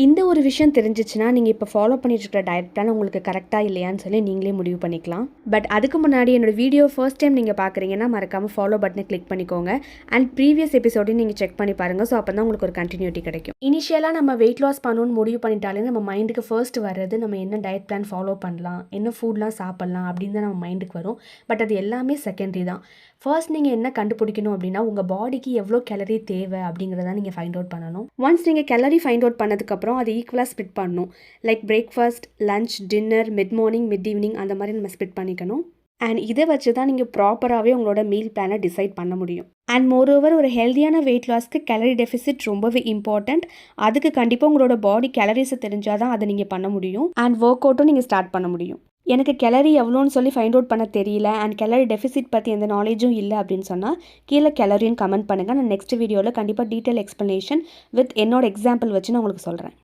இந்த ஒரு விஷயம் தெரிஞ்சிச்சுன்னா நீங்கள் இப்போ ஃபாலோ பண்ணிட்டு இருக்கிற டயட் பிளான் உங்களுக்கு கரெக்டாக இல்லையான்னு சொல்லி நீங்களே முடிவு பண்ணிக்கலாம். பட் அதுக்கு முன்னாடி என்னோட வீடியோ ஃபர்ஸ்ட் டைம் நீங்கள் பார்க்குறீங்கன்னா மறக்காமல் ஃபாலோ பட்டனை கிளிக் பண்ணிக்கோங்க. அண்ட் ப்ரீவியஸ் எபிசோடையும் நீங்கள் செக் பண்ணி பாருங்கள். ஸோ அப்போ தான் உங்களுக்கு ஒரு கண்டினியூட்டி கிடைக்கும். இனிஷியலாக நம்ம வெயிட் லாஸ் பண்ணணும்னு முடிவு பண்ணிட்டாலே நம்ம மைண்டுக்கு ஃபர்ஸ்ட் வர்றது நம்ம என்ன டயட் பிளான் ஃபாலோ பண்ணலாம், என்ன ஃபுட்லாம் சாப்பிட்லாம் அப்படின்னு தான் நம்ம மைண்டுக்கு வரும். பட் அது எல்லாமே செகண்டரி தான். ஃபர்ஸ்ட் நீங்கள் என்ன கண்டுபிடிக்கணும் அப்படின்னா உங்கள் பாடிக்கு எவ்வளோ கேலரி தேவை அப்படிங்கிறத நீங்கள் ஃபைண்ட் அவுட் பண்ணணும். ஒன்ஸ் நீங்கள் கேலரி ஃபைண்ட் அவுட் பண்ணதுக்கப்புறம் அது ஈக்குவலாக ஸ்ப்ளிட் பண்ணணும். Like breakfast, lunch, dinner, mid morning, mid evening அந்த மாதிரி நம்ம ஸ்ப்ளிட் பண்ணிக்கணும். அண்ட் இதை வச்சு தான் நீங்கள் ப்ராப்பராகவே உங்களோட மீல் பிளானை டிசைட் பண்ண முடியும். அண்ட் மோரோவர் ஒரு ஹெல்தியான வெயிட் லாஸ்க்கு கேலரி டெஃபிசிட் ரொம்பவே இம்பார்ட்டண்ட். அதுக்கு கண்டிப்பாக உங்களோட பாடி கேலரிஸை தெரிஞ்சால் தான் அதை நீங்கள் பண்ண முடியும். அண்ட் ஒர்க் அவுட்டும் நீங்கள் ஸ்டார்ட் பண்ண முடியும். எனக்கு கேலரி எவ்வளோன்னு சொல்லி ஃபைண்ட் அவுட் பண்ண தெரியல அண்ட் கேலரி டெஃபிசிட் பற்றி எந்த நாலேஜும் இல்லை அப்படின்னு சொன்னால் கீழே கேலரின்னு கமெண்ட் பண்ணுங்கள். நான் நெக்ஸ்ட் வீடியோவில் கண்டிப்பாக டீட்டெயில் எக்ஸ்ப்ளனேஷன் வித் என்னோட எக்ஸாம்பிள் வச்சு நான் உங்களுக்கு சொல்கிறேன்.